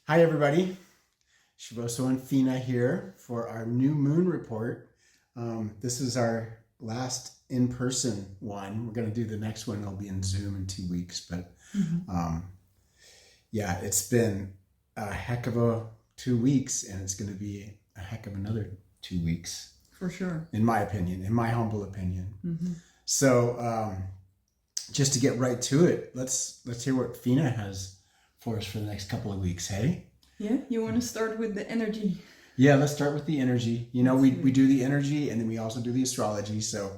Hi everybody, Shivoso and Phina here for our new moon report. This is our last in-person one. We're going to do the next one. It'll be in Zoom in 2 weeks, but yeah, it's been a heck of a 2 weeks, and it's going to be a heck of another 2 weeks. For sure. In my opinion, in my humble opinion. So just to get right to it, let's hear what Phina has for us for the next couple of weeks, hey? Yeah, you want to start with the energy? Yeah, let's start with the energy. You know, we do the energy and then we also do the astrology. So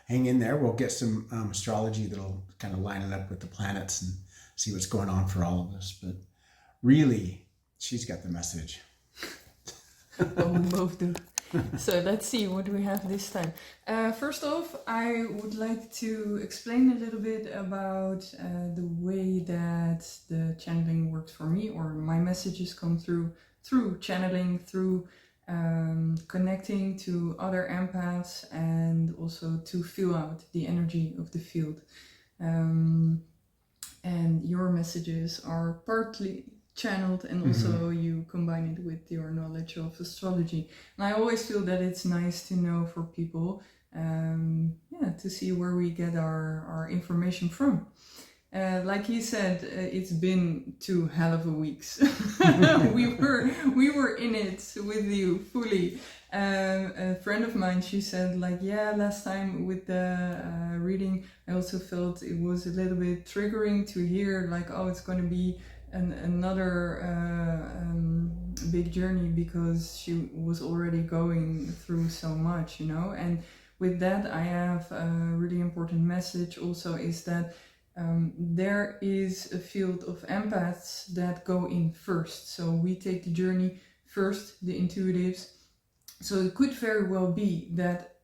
hang in there. We'll get some astrology that'll kind of line it up with the planets and see what's going on for all of us. But really, she's got the message. Well, we both do. So let's see what we have this time. First off, I would like to explain a little bit about the way that the channeling works for me, or my messages come through channeling, through connecting to other empaths, and also to feel out the energy of the field. And your messages are partly channeled, and also you combine it with your knowledge of astrology. And I always feel that it's nice to know for people, to see where we get our information from. Like he said, it's been 2 hell of a weeks. we were in it with you fully. A friend of mine, she said, like, yeah, last time with the reading, I also felt it was a little bit triggering to hear, like, oh, it's going to be another big journey, because she was already going through so much, you know. And with that, I have a really important message also, is that there is a field of empaths that go in first. So we take the journey first, the intuitives. So it could very well be that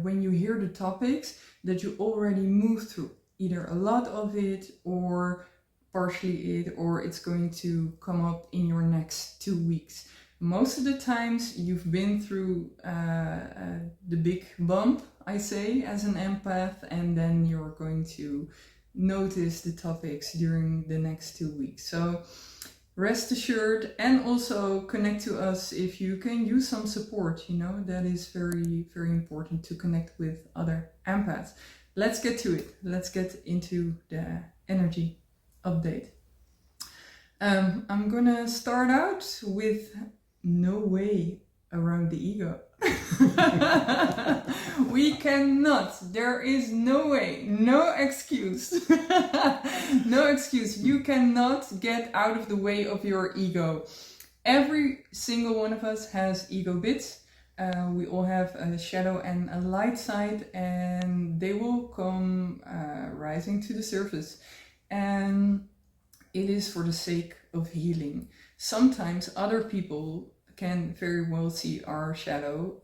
when you hear the topics, that you already move through either a lot of it or partially it, or it's going to come up in your next 2 weeks. Most of the times you've been through the big bump, I say, as an empath, and then you're going to notice the topics during the next 2 weeks. So rest assured, and also connect to us if you can use some support, you know. That is very, very important, to connect with other empaths. Let's get to it. Let's get into the energy update. I'm gonna start out with no way around the ego. We cannot. There is no way, no excuse. No excuse. You cannot get out of the way of your ego. Every single one of us has ego bits. We all have a shadow and a light side, and they will come rising to the surface. And it is for the sake of healing. Sometimes other people can very well see our shadow,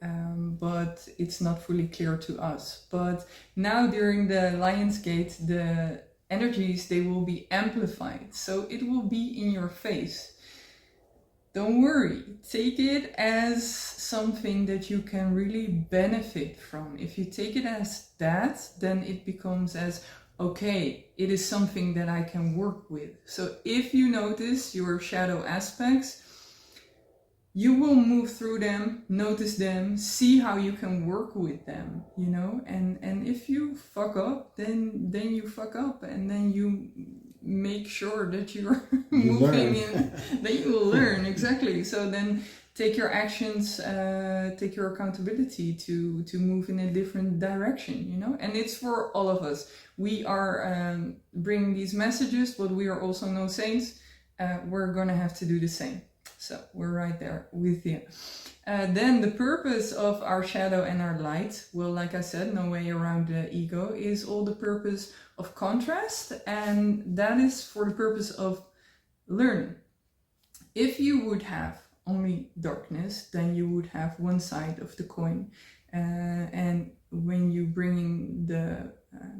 but it's not fully clear to us. But now during the Lion's Gate, the energies, they will be amplified. So it will be in your face. Don't worry, take it as something that you can really benefit from. If you take it as that, then it becomes as, okay, it is something that I can work with. So if you notice your shadow aspects, you will move through them, notice them, see how you can work with them, you know. And if you fuck up, then you fuck up, and then you make sure that you're moving in, then you will learn. Exactly. So then take your actions, take your accountability to move in a different direction, you know. And it's for all of us. We are bringing these messages, but we are also no saints. We're gonna have to do the same. So we're right there with you. Then the purpose of our shadow and our light, well, like I said, no way around the ego, is all the purpose of contrast, and that is for the purpose of learning. If you would have only darkness, then you would have one side of the coin, and when you bring in the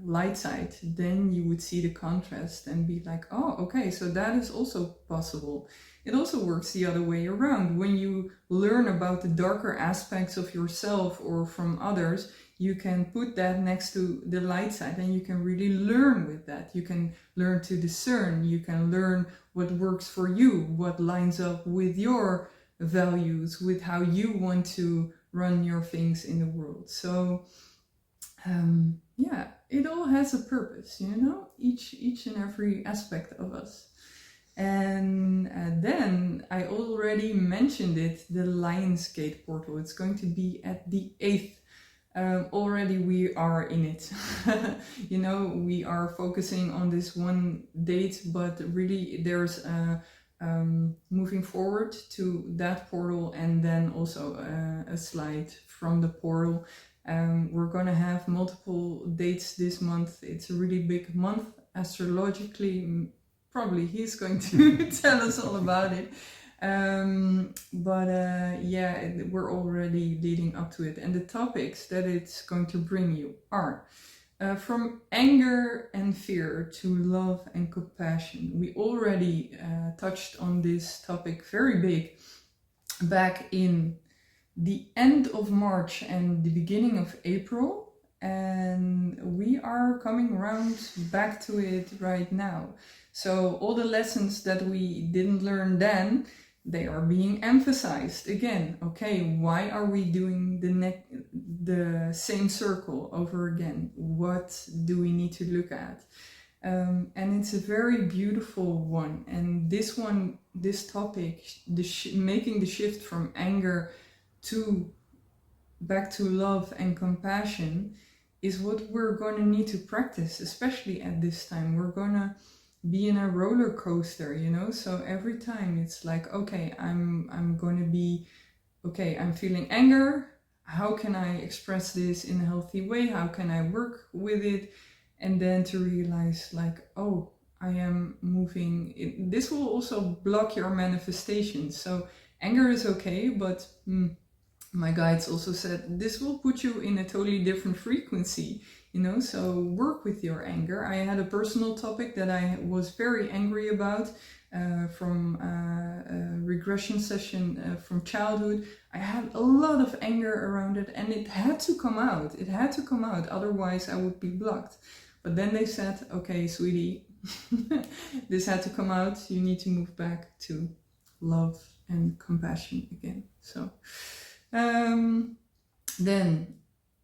light side, then you would see the contrast and be like, oh, okay, so that is also possible. it also works the other way around. When you learn about the darker aspects of yourself or from others, you can put that next to the light side and you can really learn with that. You can learn to discern, you can learn what works for you, what lines up with your values, with how you want to run your things in the world. So yeah, it all has a purpose, you know, each and every aspect of us. And then I already mentioned it, the Lionsgate portal. It's going to be at the 8th. Already we are in it. You know, we are focusing on this one date, but really there's moving forward to that portal, and then also a slide from the portal. We're gonna have multiple dates this month. It's a really big month astrologically. Probably he's going to tell us all about it. Yeah, we're already leading up to it. And the topics that it's going to bring you are from anger and fear to love and compassion. We already touched on this topic very big back in the end of March and the beginning of April. And we are coming around back to it right now. So all the lessons that we didn't learn then, they are being emphasized again. Okay, why are we doing the same circle over again? What do we need to look at? And it's a very beautiful one. And this topic, making the shift from anger to back to love and compassion, is what we're going to need to practice, especially at this time. We're going to be in a roller coaster, you know, so every time it's like, okay, I'm going to be, okay, I'm feeling anger. How can I express this in a healthy way? How can I work with it? And then to realize like, oh, I am moving. This will also block your manifestation. So anger is okay, but my guides also said this will put you in a totally different frequency, you know, so work with your anger. I had a personal topic that I was very angry about from a regression session from childhood. I had a lot of anger around it, and it had to come out. It had to come out, otherwise I would be blocked. But then they said, okay, sweetie, this had to come out. You need to move back to love and compassion again. So then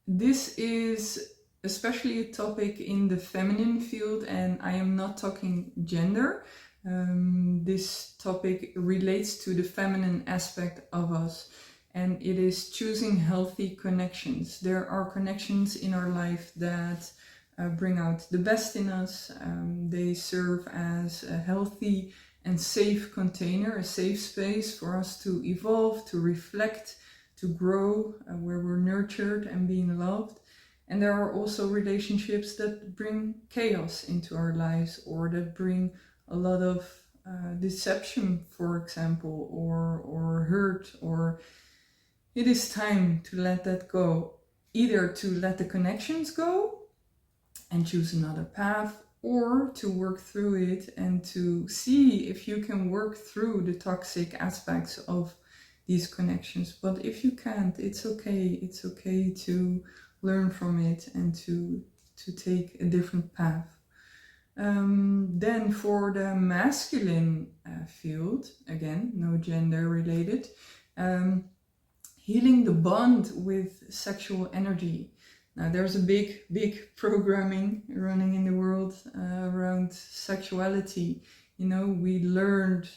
this is especially a topic in the feminine field, and I am not talking gender. This topic relates to the feminine aspect of us, and it is choosing healthy connections. There are connections in our life that bring out the best in us. They serve as a healthy and safe container, a safe space for us to evolve, to reflect, to grow, where we're nurtured and being loved. And there are also relationships that bring chaos into our lives, or that bring a lot of deception, for example, or hurt, or it is time to let that go. Either to let the connections go and choose another path, or to work through it and to see if you can work through the toxic aspects of these connections. But if you can't, it's okay. It's okay to learn from it and to take a different path. Then for the masculine field, again, no gender related, healing the bond with sexual energy. Now there's a big programming running in the world around sexuality. You know, we learned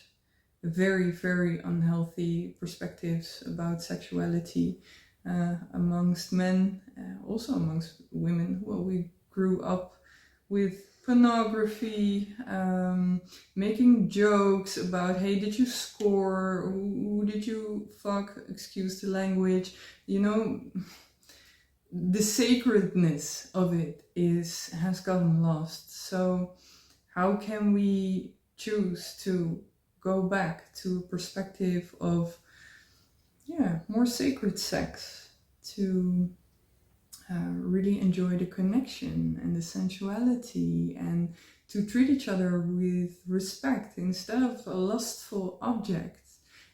very, very unhealthy perspectives about sexuality amongst men, also amongst women. Well, we grew up with pornography, making jokes about, hey, did you score? Who did you fuck? Excuse the language. You know, the sacredness of it has gotten lost. So how can we choose to go back to a perspective of more sacred sex, to really enjoy the connection and the sensuality and to treat each other with respect instead of a lustful object.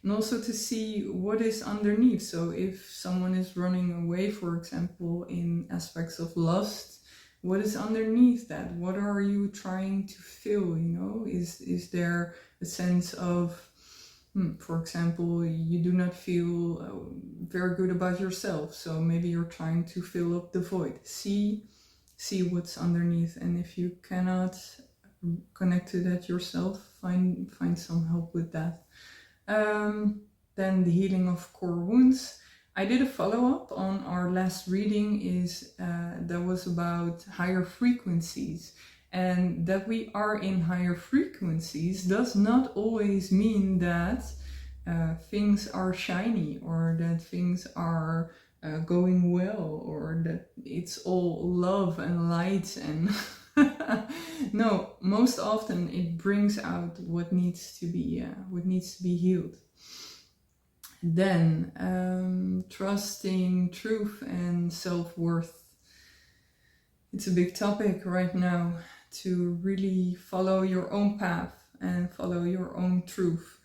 And also to see what is underneath. So if someone is running away, for example, in aspects of lust, what is underneath that? What are you trying to fill, you know? Is there a sense of, for example, you do not feel very good about yourself, so maybe you're trying to fill up the void. See what's underneath, and if you cannot connect to that yourself, find some help with that. Then the healing of core wounds. I did a follow-up on our last reading that was about higher frequencies, and that we are in higher frequencies does not always mean that things are shiny, or that things are going well, or that it's all love and light and no, most often it brings out what needs to be healed. Then trusting truth and self-worth. It's a big topic right now, to really follow your own path and follow your own truth.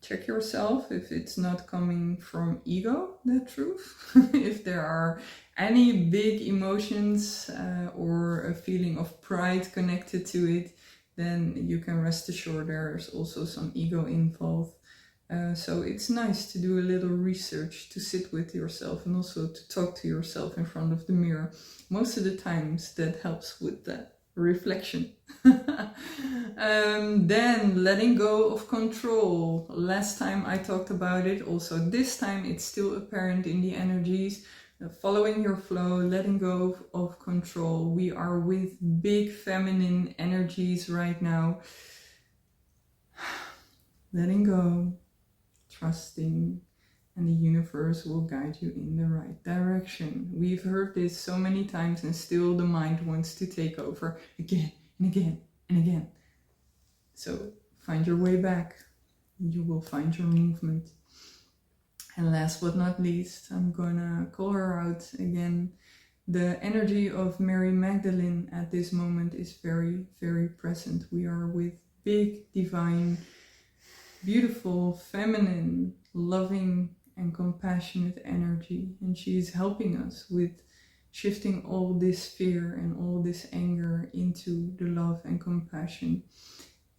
Check yourself if it's not coming from ego, that truth. If there are any big emotions or a feeling of pride connected to it, then you can rest assured there's also some ego involved. So it's nice to do a little research, to sit with yourself, and also to talk to yourself in front of the mirror. Most of the times that helps with that reflection. Then letting go of control. Last time I talked about it, also this time it's still apparent in the energies. Following your flow, letting go of control. We are with big feminine energies right now. Letting go, trusting, and the universe will guide you in the right direction. We've heard this so many times, and still the mind wants to take over again and again and again. So find your way back. You will find your movement. And last but not least, I'm gonna call her out again. The energy of Mary Magdalene at this moment is very, very present. We are with big, divine, beautiful, feminine, loving, and compassionate energy, and she is helping us with shifting all this fear and all this anger into the love and compassion.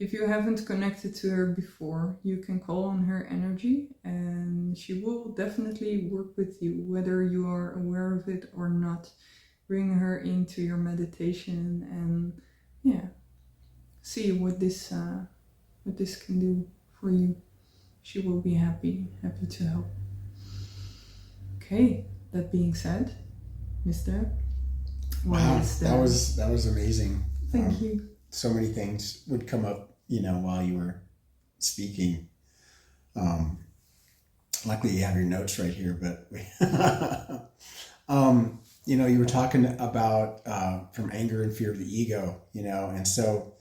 If you haven't connected to her before, you can call on her energy, and she will definitely work with you, whether you are aware of it or not. Bring her into your meditation and see what this can do for you. She will be happy to help. Okay, that being said, Mr. Wow, that was amazing. Thank you. So many things would come up, while you were speaking. Luckily you have your notes right here, but you were talking about from anger and fear of the ego, and so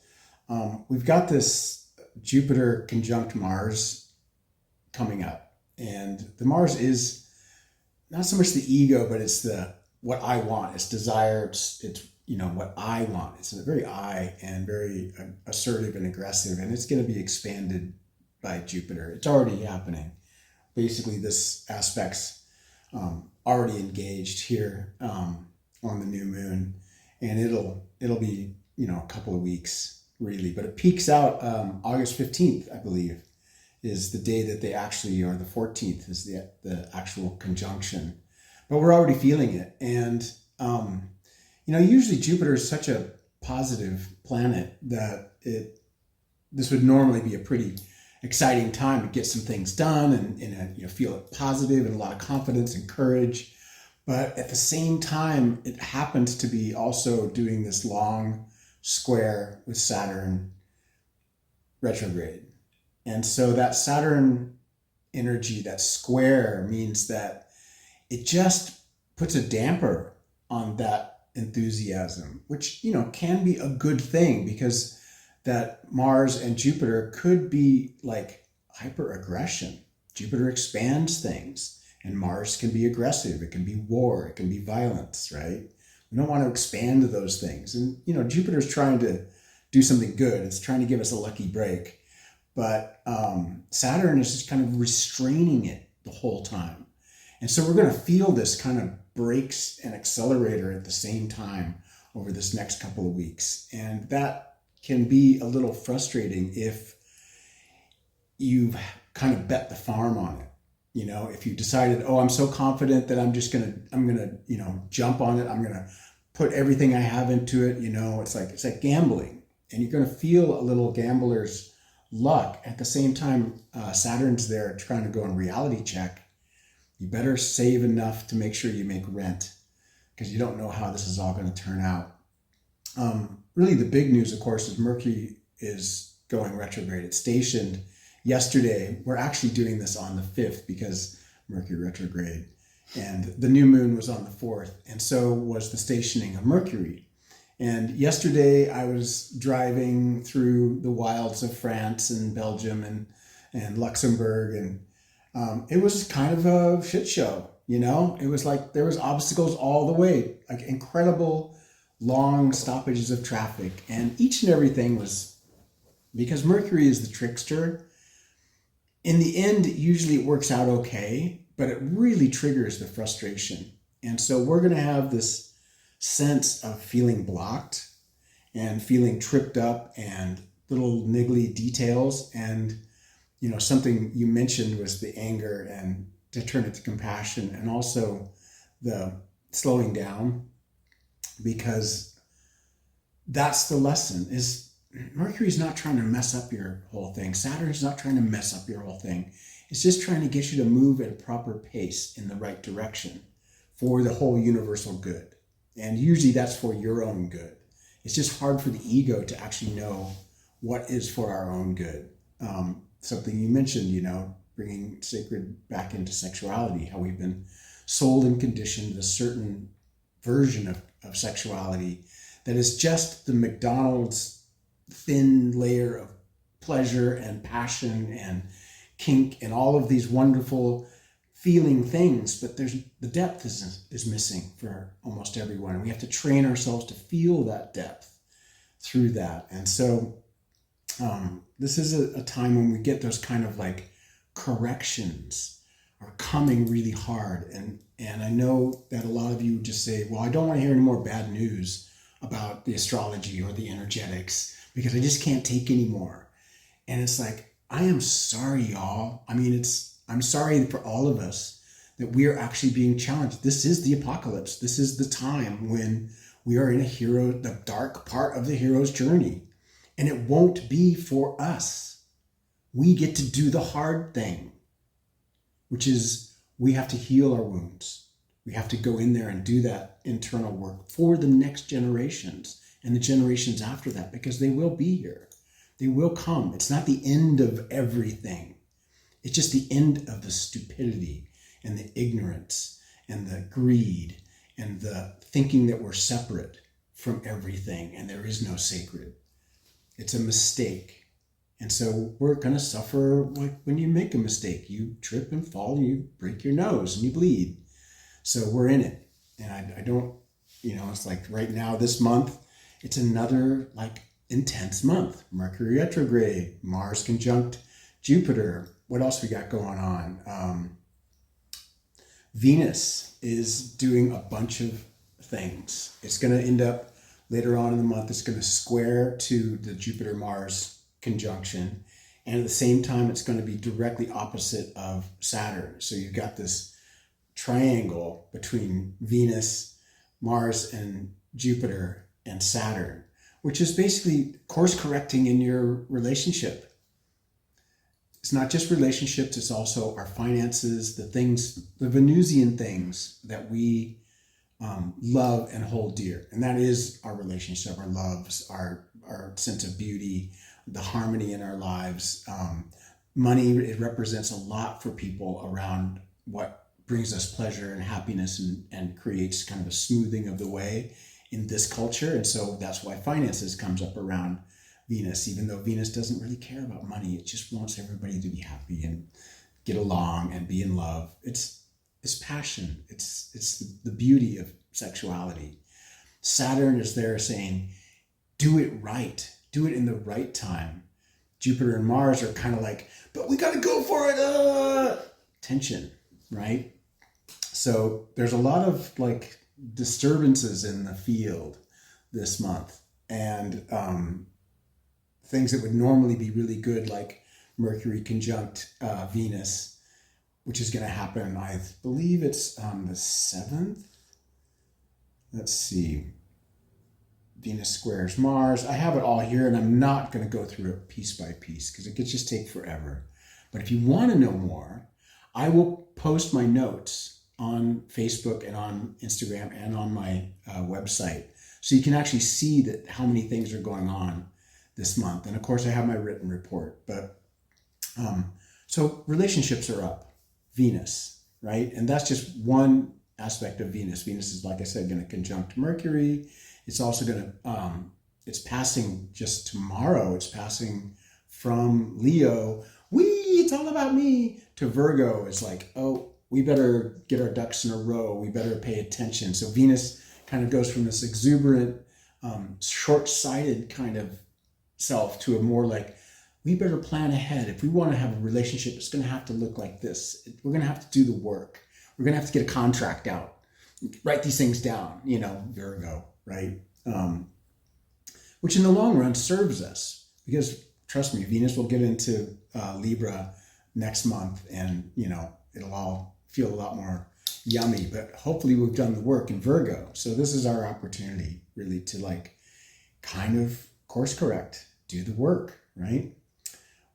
we've got this Jupiter conjunct Mars coming up, and the Mars is not so much the ego, but it's what I want. It's desire. It's what I want. It's very I and very assertive and aggressive, and it's going to be expanded by Jupiter. It's already happening. Basically, this aspect's already engaged here on the new moon, and it'll be a couple of weeks really, but it peaks out August 15th, I believe, is the day that they actually, or the 14th is the actual conjunction. But we're already feeling it, and usually Jupiter is such a positive planet that this would normally be a pretty exciting time to get some things done and feel it positive and a lot of confidence and courage. But at the same time, it happens to be also doing this long square with Saturn retrograde. And so that Saturn energy, that square, means that it just puts a damper on that enthusiasm, which, can be a good thing, because that Mars and Jupiter could be like hyper-aggression. Jupiter expands things, and Mars can be aggressive. It can be war. It can be violence, right? We don't want to expand those things. And, Jupiter's trying to do something good. It's trying to give us a lucky break. But Saturn is just kind of restraining it the whole time. And so we're going to feel this kind of brakes and accelerator at the same time over this next couple of weeks. And that can be a little frustrating if you've kind of bet the farm on it. You know, if you decided, oh, I'm so confident that I'm gonna, you know, jump on it. I'm gonna put everything I have into it. You know, it's like gambling, and you're gonna feel a little gambler's luck. At the same time, Saturn's there trying to go on reality check. You better save enough to make sure you make rent, because you don't know how this is all going to turn out. Really, the big news, of course, is Mercury is going retrograde. It's stationed yesterday. We're actually doing this on the 5th because Mercury retrograde. And the new moon was on the 4th. And so was the stationing of Mercury. And yesterday I was driving through the wilds of France and Belgium and Luxembourg. And it was kind of a shit show, you know? It was like there was obstacles all the way, like incredible long stoppages of traffic. And each and everything was, because Mercury is the trickster, in the end, usually it works out okay, but it really triggers the frustration. And so we're going to have this sense of feeling blocked and feeling tripped up and little niggly details. And, you know, something you mentioned was the anger, and to turn it to compassion, and also the slowing down, because that's the lesson. Is Mercury's not trying to mess up your whole thing. Saturn's not trying to mess up your whole thing. It's just trying to get you to move at a proper pace in the right direction for the whole universal good. And usually that's for your own good. It's just hard for the ego to actually know what is for our own good. Something you mentioned, you know, bringing sacred back into sexuality, how we've been sold and conditioned a certain version of sexuality that is just the McDonald's thin layer of pleasure and passion and kink and all of these wonderful feeling things, but the depth is missing for almost everyone. And we have to train ourselves to feel that depth through that. And so this is a time when we get those kind of like corrections are coming really hard. And I know that a lot of you just say, well, I don't want to hear any more bad news about the astrology or the energetics, because I just can't take anymore. And it's like, I am sorry, y'all. I mean, I'm sorry for all of us that we are actually being challenged. This is the apocalypse. This is the time when we are in the dark part of the hero's journey. And it won't be for us. We get to do the hard thing, which is we have to heal our wounds. We have to go in there and do that internal work for the next generations and the generations after that, because they will be here. They will come. It's not the end of everything. It's just the end of the stupidity and the ignorance and the greed and the thinking that we're separate from everything and there is no sacred. It's a mistake. And so we're going to suffer like when you make a mistake. You trip and fall and you break your nose and you bleed. So we're in it. And I don't, you know, it's like right now, this month, it's another like intense month. Mercury retrograde, Mars conjunct Jupiter. What else we got going on? Venus is doing a bunch of things. It's going to end up later on in the month, it's going to square to the Jupiter-Mars conjunction. And at the same time, it's going to be directly opposite of Saturn. So you've got this triangle between Venus, Mars, and Jupiter and Saturn, which is basically course correcting in your relationship. It's not just relationships, it's also our finances, the things, the Venusian things that we love and hold dear. And that is our relationship, our loves, our sense of beauty, the harmony in our lives. Money, it represents a lot for people around what brings us pleasure and happiness and creates kind of a smoothing of the way in this culture. And so that's why finances comes up around Venus, even though Venus doesn't really care about money. It just wants everybody to be happy and get along and be in love. It's passion. It's the beauty of sexuality. Saturn is there saying, do it right. do it in the right time. Jupiter and Mars are kind of like, but we got to go for it. Tension, right? So there's a lot of like disturbances in the field this month, and things that would normally be really good, like Mercury conjunct Venus, which is going to happen, I believe it's on the 7th. Let's see. Venus squares Mars. I have it all here, and I'm not going to go through it piece by piece because it could just take forever. But if you want to know more, I will post my notes on Facebook and on Instagram and on my website, so you can actually see that how many things are going on this month. And of course, I have my written report. But so relationships are up, Venus, right? And that's just one aspect of Venus. Venus is, like I said, going to conjunct Mercury. It's also going to, it's passing just tomorrow. It's passing from Leo, it's all about me, to Virgo. It's like, oh, we better get our ducks in a row. We better pay attention. So Venus kind of goes from this exuberant, short-sighted kind of self to a more like, we better plan ahead. If we want to have a relationship, it's going to have to look like this. We're going to have to do the work. We're going to have to get a contract out. Write these things down, Virgo, right? Which in the long run serves us, because trust me, Venus will get into Libra next month, and it'll all feel a lot more yummy, but hopefully we've done the work in Virgo. So this is our opportunity really to like kind of course correct, do the work, right?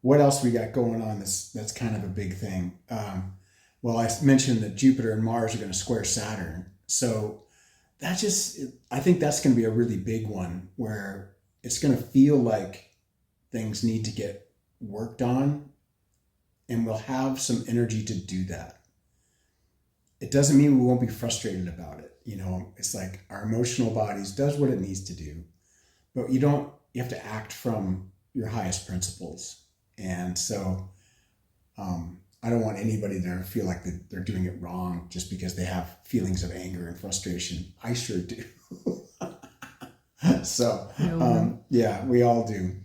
What else we got going on? That's kind of a big thing. Well, I mentioned that Jupiter and Mars are going to square Saturn. So I think that's going to be a really big one, where it's going to feel like things need to get worked on, and we'll have some energy to do that. It doesn't mean we won't be frustrated about it. It's like our emotional bodies does what it needs to do, but you have to act from your highest principles. And so I don't want anybody to feel like they're doing it wrong just because they have feelings of anger and frustration. I sure do. So, yeah, we all do.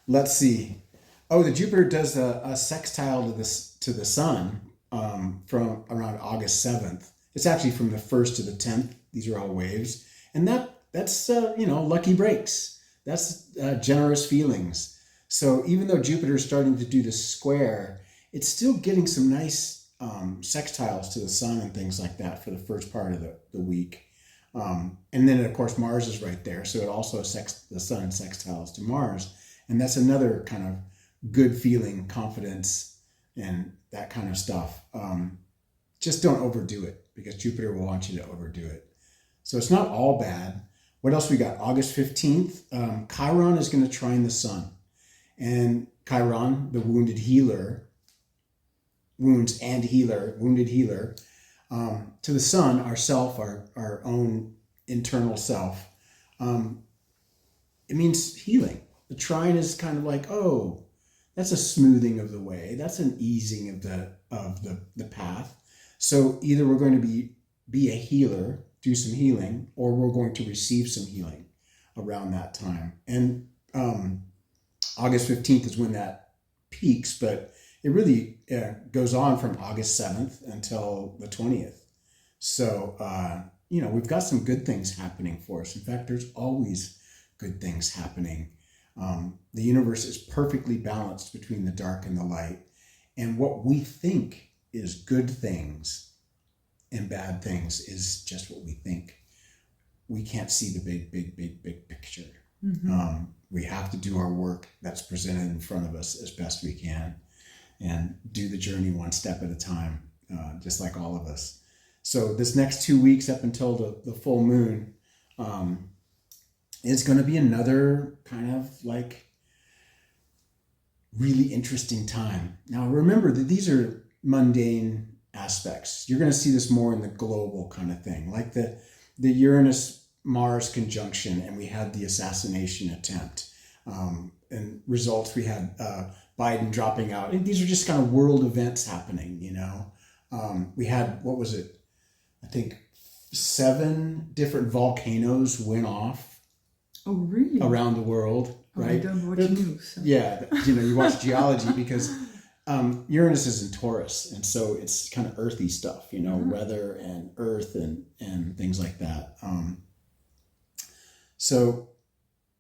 Let's see. Oh, the Jupiter does a sextile to the Sun from around August 7th. It's actually from the 1st to the 10th. These are all waves. And that's lucky breaks. That's generous feelings. So even though Jupiter is starting to do the square, it's still getting some nice sextiles to the Sun and things like that for the first part of the week. And then, of course, Mars is right there. So it also the Sun sextiles to Mars. And that's another kind of good feeling, confidence, and that kind of stuff. Just don't overdo it, because Jupiter will want you to overdo it. So it's not all bad. What else we got? August 15th, Chiron is going to trine the Sun. And Chiron, the wounded healer, to the Sun, ourself, our own internal self. It means healing. The trine is kind of like, oh, that's a smoothing of the way. That's an easing of the path. So either we're going to be a healer, do some healing, or we're going to receive some healing around that time. And August 15th is when that peaks, but it really goes on from August 7th until the 20th. So, we've got some good things happening for us. In fact, there's always good things happening. The universe is perfectly balanced between the dark and the light. And what we think is good things and bad things is just what we think. We can't see the big picture. Mm-hmm. We have to do our work that's presented in front of us as best we can, and do the journey one step at a time, just like all of us. So this next 2 weeks up until the full moon is going to be another kind of like really interesting time. Now remember that these are mundane aspects. You're going to see this more in the global kind of thing, like the Uranus-Mars conjunction, and we had the assassination attempt. And results, we had Biden dropping out. And these are just kind of world events happening, We had, what was it? I think 7 different volcanoes went off Oh, really? around the world, Oh, right? I don't watch news. So. Yeah, you watch geology because Uranus is in Taurus, and so it's kind of earthy stuff, weather and earth and things like that. So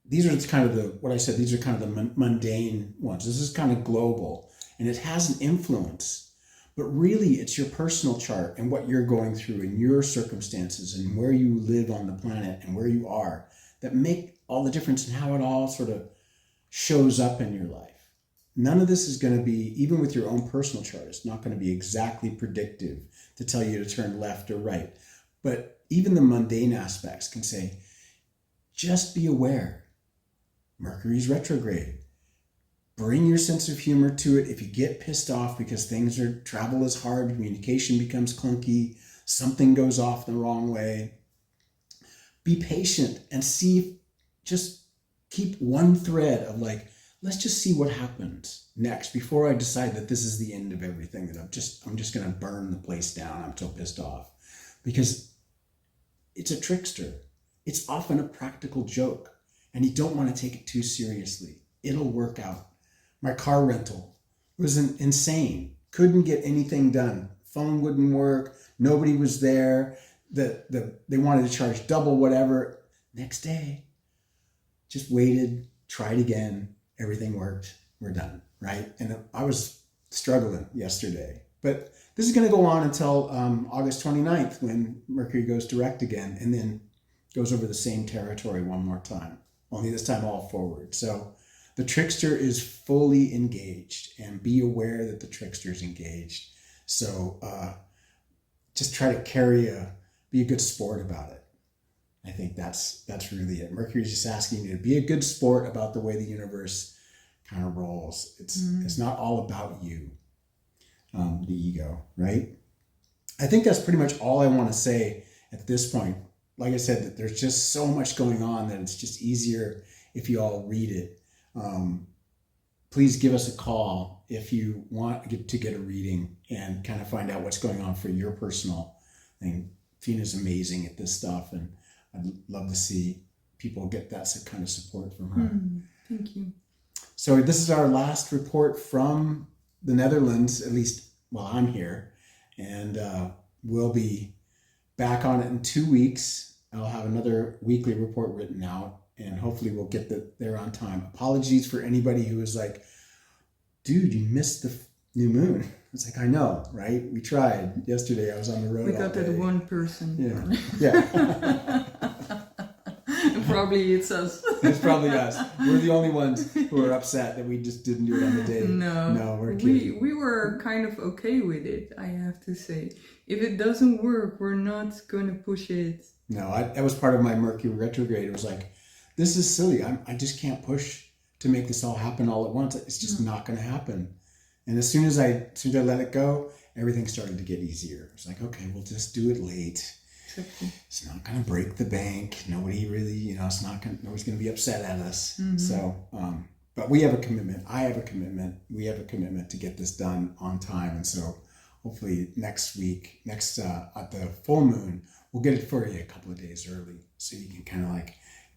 these are kind of these are kind of the mundane ones. This is kind of global, and it has an influence, but really it's your personal chart and what you're going through and your circumstances and where you live on the planet and where you are that make all the difference in how it all sort of shows up in your life. None of this is going to be, even with your own personal chart, it's not going to be exactly predictive to tell you to turn left or right. But even the mundane aspects can say, just be aware. Mercury's retrograde. Bring your sense of humor to it. If you get pissed off because travel is hard, communication becomes clunky, something goes off the wrong way, be patient and just keep one thread of let's just see what happens next before I decide that this is the end of everything, that I'm just going to burn the place down. I'm so pissed off. Because it's a trickster. It's often a practical joke, and you don't want to take it too seriously. It'll work out. My car rental was insane. Couldn't get anything done. Phone wouldn't work. Nobody was there. They wanted to charge double whatever. Next day, just waited, tried again. Everything worked. We're done, right? And I was struggling yesterday. But this is going to go on until August 29th when Mercury goes direct again and then goes over the same territory one more time, only this time all forward. So the trickster is fully engaged, and be aware that the trickster is engaged. So just try to be a good sport about it. I think that's really it. Mercury is just asking you to be a good sport about the way the universe kind of rolls. It's not all about you, the ego, right? I think that's pretty much all I want to say at this point. Like I said, that there's just so much going on that it's just easier if you all read it. Please give us a call if you want to get a reading and kind of find out what's going on for your personal thing. Phina's amazing at this stuff, and I'd love to see people get that kind of support from her. Thank you. So this is our last report from the Netherlands, at least while I'm here, and we'll be back on it in 2 weeks. I'll have another weekly report written out, and hopefully we'll get there on time. Apologies for anybody who was like, dude, you missed the new moon. It's like, I know, right? We tried. Yesterday I was on the road. We got that one person. Yeah. Probably it's us. It's probably us. We're the only ones who are upset that we just didn't do it on the day. No, we're kidding. We were kind of okay with it, I have to say. If it doesn't work, we're not going to push it. No, that was part of my Mercury retrograde. It was like, this is silly. I just can't push to make this all happen all at once. It's just not going to happen. And as soon as I let it go, everything started to get easier. It's like, okay, we'll just do it late. Exactly. It's not going to break the bank. Nobody really, nobody's going to be upset at us. So, but we have a commitment. I have a commitment. We have a commitment to get this done on time. And so hopefully next week, at the full moon, we'll get it for you a couple of days early. So you can kind of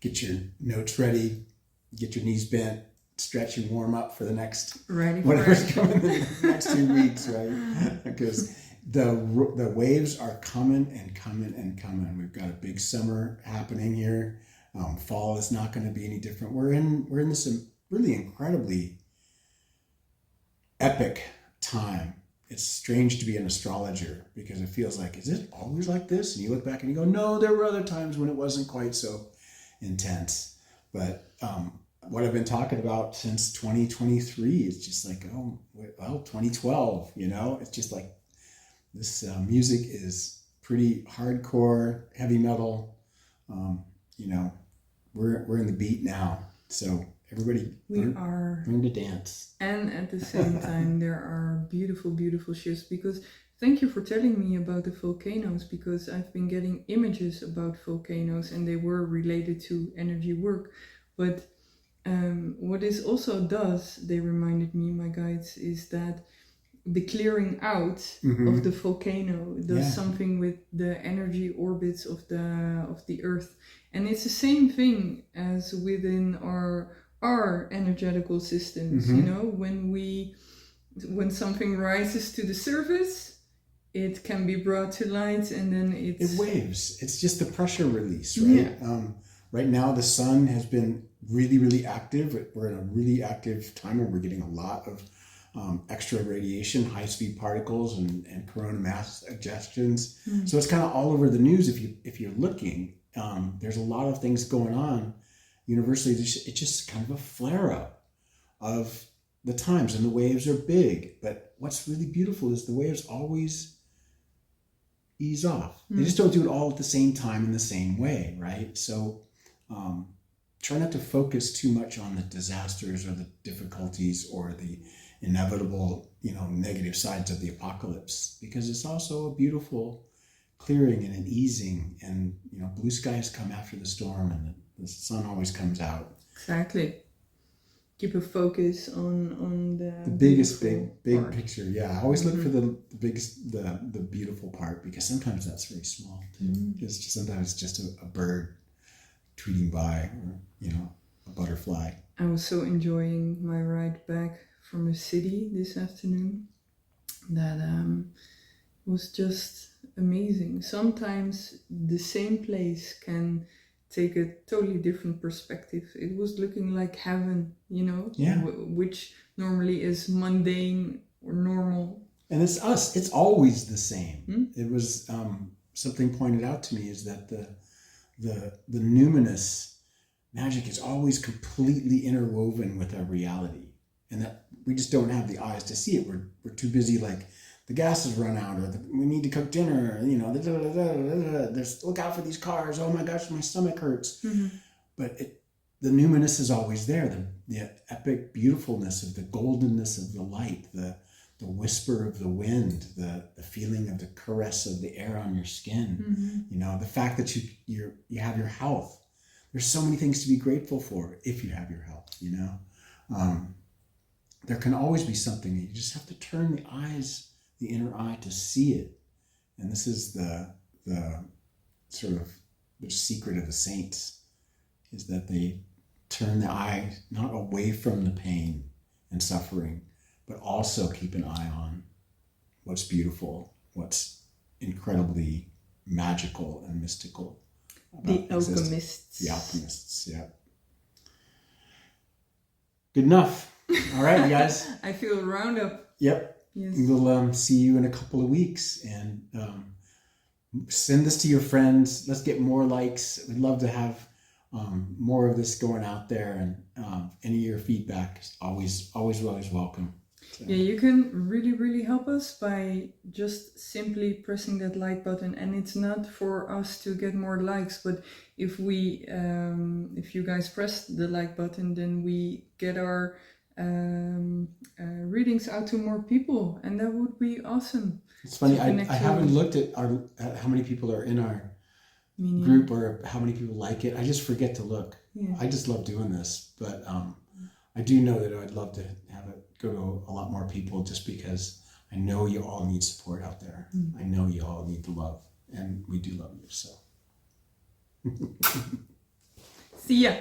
get your notes ready, get your knees bent, stretch and warm up for the next, whatever's coming the next 2 weeks, right? Because the waves are coming and coming and coming. We've got a big summer happening here. Fall is not going to be any different. We're in this really incredibly epic time. It's strange to be an astrologer because it feels like, is it always like this? And you look back and you go, no, there were other times when it wasn't quite so intense. But what I've been talking about since 2023 is just like, 2012, it's just like this music is pretty hardcore, heavy metal. We're in the beat now. So everybody learn to dance. And at the same time, there are beautiful, beautiful shifts, because thank you for telling me about the volcanoes, because I've been getting images about volcanoes and they were related to energy work. But what this also does, they reminded me, my guides, is that the clearing out of the volcano does something with the energy orbits of the Earth, and it's the same thing as within our energetical systems. You know, when something rises to the surface, it can be brought to light, and then it waves. It's just the pressure release, right? Right now the sun has been really, really active. We're in a really active time where we're getting a lot of extra radiation, high-speed particles, and corona mass ejections. So it's kind of all over the news if you're looking. There's a lot of things going on universally. It's just kind of a flare-up of the times, and the waves are big. But what's really beautiful is the waves always ease off. They just don't do it all at the same time in the same way, right? So try not to focus too much on the disasters or the difficulties or the inevitable, negative sides of the apocalypse, because it's also a beautiful clearing and an easing, and blue skies come after the storm, and the sun always comes out. Exactly. Keep a focus on the biggest big picture. Yeah, I always look for the biggest, the beautiful part, because sometimes that's very small too. Just sometimes it's just a bird tweeting by, or a butterfly. I was so enjoying my ride back from the city this afternoon that was just amazing. Sometimes the same place can take a totally different perspective. It was looking like heaven, which normally is mundane or normal. And it's us. It's always the same. It was something pointed out to me is that the numinous magic is always completely interwoven with our reality, and that we just don't have the eyes to see it. We're too busy, like the gas has run out, or we need to cook dinner, there's look out for these cars, oh my gosh, my stomach hurts. But the numinous is always there, the epic beautifulness of the goldenness of the light, the whisper of the wind, the feeling of the caress of the air on your skin, the fact that you have your health. There's so many things to be grateful for if you have your health, There can always be something. You just have to turn the inner eye to see it. And this is the sort of the secret of the saints, is that they turn the eye not away from the pain and suffering, but also keep an eye on what's beautiful, what's incredibly magical and mystical. The alchemists. The alchemists, yeah. Good enough. All right, you guys. I feel a roundup. Yep. Yes. We'll see you in a couple of weeks, and send this to your friends. Let's get more likes. We'd love to have more of this going out there, and any of your feedback is always welcome. So. Yeah, you can really, really help us by just simply pressing that like button. And it's not for us to get more likes, but if you guys press the like button, then we get our readings out to more people, and that would be awesome. It's funny, I haven't looked at how many people are in our group or how many people like it. I just forget to look. Yeah. I just love doing this, but I do know that I'd love to have it go to a lot more people, just because I know you all need support out there. I know you all need the love, and we do love you. So see ya.